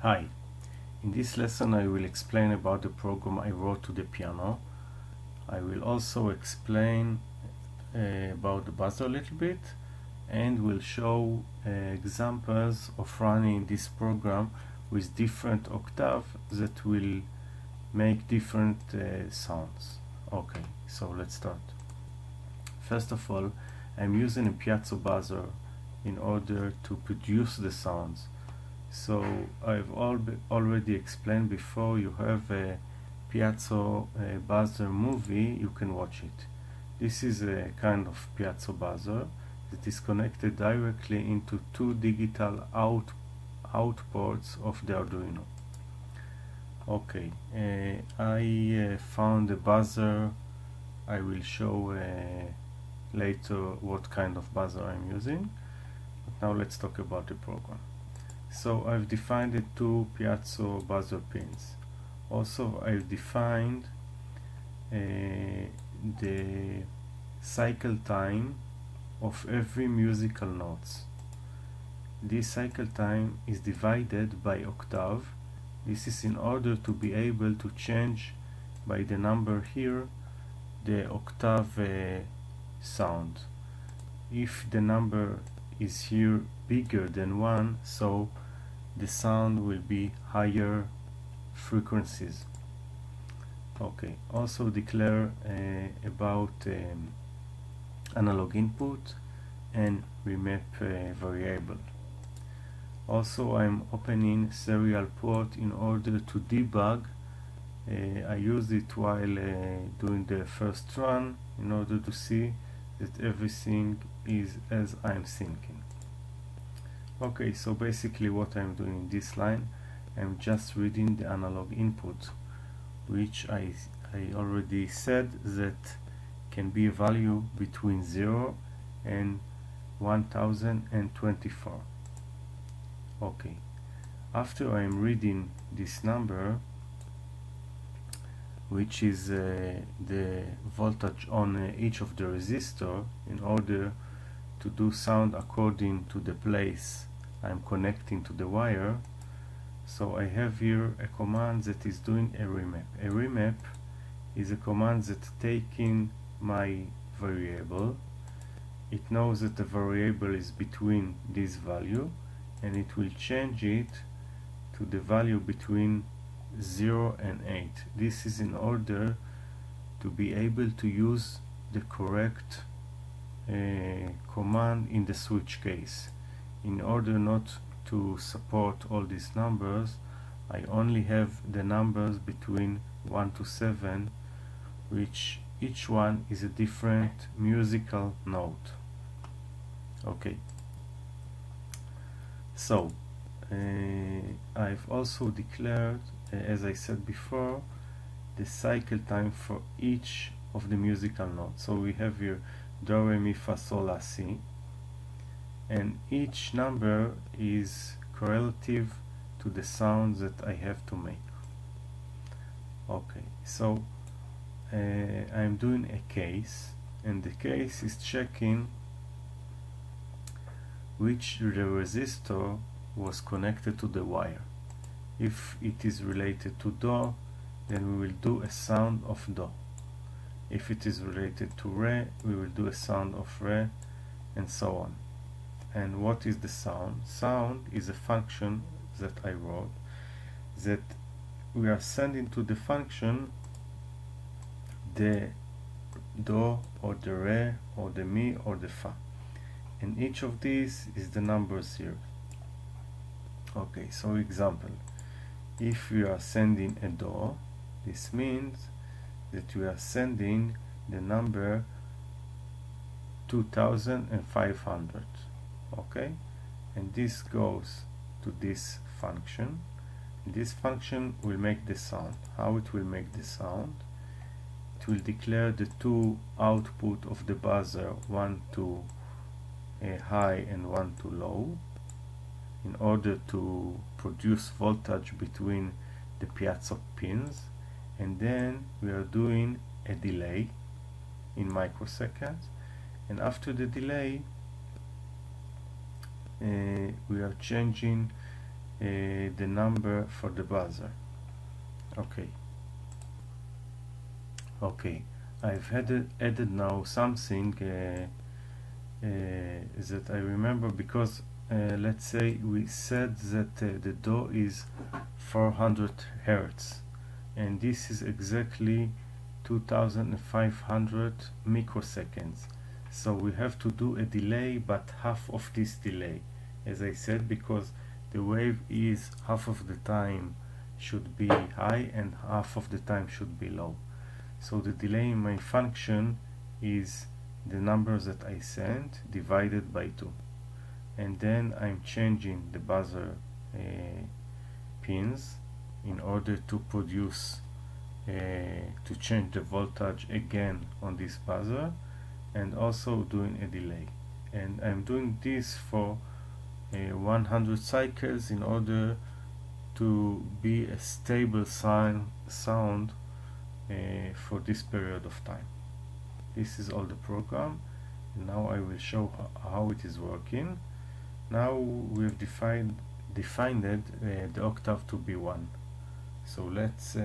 Hi, in this lesson I will explain about the program I wrote to the piano. I will also explain about the buzzer a little bit and will show examples of running this program with different octaves that will make different sounds. Okay, so let's start. First of all, I'm using a piezo buzzer in order to produce the sounds. So I've already explained before, you have a piezo buzzer movie, you can watch it. This is a kind of piezo buzzer that is connected directly into two digital out ports of the Arduino. Okay, I found a buzzer. I will show later what kind of buzzer I'm using. But now let's talk about the program. So I've defined the two piezo buzzer pins. Also I've defined the cycle time of every musical notes. This cycle time is divided by octave. This is in order to be able to change by the number here the octave sound. If the number is here bigger than 1, so the sound will be higher frequencies. Okay, also declare about analog input and remap variable. Also I'm opening serial port in order to debug. I used it while doing the first run in order to see that everything is as I'm thinking. Okay, so basically what I'm doing in this line, I'm just reading the analog input, which I already said that can be a value between 0 and 1024. Okay, after I'm reading this number, which is the voltage on each of the resistor, in order to do sound according to the place I'm connecting to the wire. So I have here a command that is doing a remap. A remap is a command that taking my variable, it knows that the variable is between this value, and it will change it to the value between 0 and 8. This is in order to be able to use the correct command in the switch case. In order not to support all these numbers, I only have the numbers between 1 to 7, which each one is a different musical note. Okay, so I've also declared, as I said before, the cycle time for each of the musical notes. So we have here do, re, mi, fa, sol, la, si, and each number is correlative to the sound that I have to make. Okay, so I'm doing a case, and the case is checking which the resistor was connected to the wire. If it is related to do, then we will do a sound of do. If it is related to re, we will do a sound of re, and so on. And what is the sound? Sound is a function that I wrote that we are sending to the function the do or the re or the mi or the fa, and each of these is the numbers here. Okay, so example, if we are sending a do, this means that we are sending the number 2500. Okay, and this goes to this function. This function will make the sound. How it will make the sound? It will declare the two output of the buzzer, one to high and one to low, in order to produce voltage between the piezo pins. And then we are doing a delay in microseconds, and after the delay we are changing the number for the buzzer. Okay, I've added now something that I remember, because let's say we said that the DO is 400 Hertz, and this is exactly 2500 microseconds. So we have to do a delay, but half of this delay, as I said, because the wave is half of the time should be high and half of the time should be low. So the delay in my function is the number that I sent divided by 2. And then I'm changing the buzzer pins in order to produce to change the voltage again on this buzzer, and also doing a delay. And I'm doing this for 100 cycles in order to be a stable sound for this period of time. This is all the program. Now I will show how it is working. Now we have defined the octave to be 1. So let's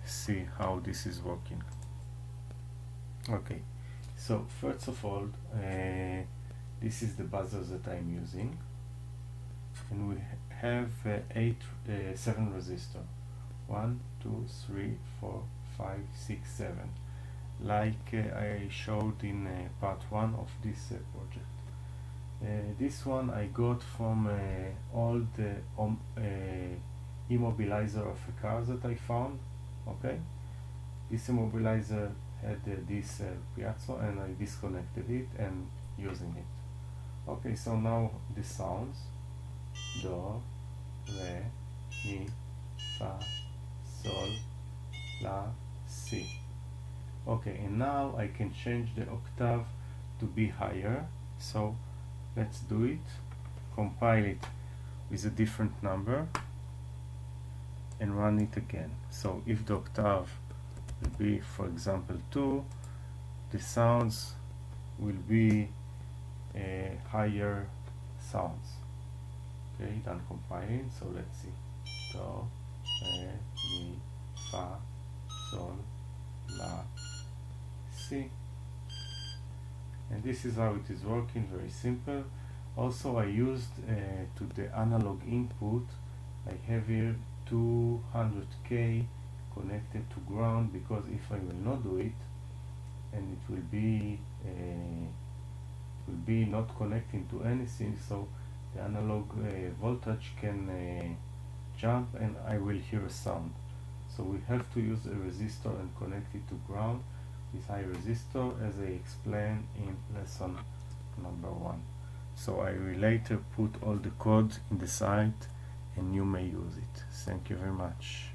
see how this is working. Okay, so first of all, this is the buzzer that I'm using, and we have 7 resistors. 1, 2, 3, 4, 5, 6, 7, like I showed in part 1 of this project. This one I got from all the immobilizer of a car that I found. Okay, this immobilizer had this piezo, and I disconnected it and using it. Okay, so now the sounds: do, re, mi, fa, sol, la, si. Okay, and now I can change the octave to be higher. So let's do it. Compile it with a different number and run it again. So if the octave will be, for example, 2, the sounds will be higher sounds. Okay, done compiling. So let's see: do, re, mi, fa, sol, la, si. And this is how it is working. Very simple. Also, I used to the analog input, I have here 200k connected to ground, because if I will not do it, and it will be not connecting to anything, so the analog voltage can jump and I will hear a sound. So we have to use a resistor and connect it to ground with high resistor, as I explained in lesson number 1. So I will later put all the code in the site and you may use it. Thank you very much.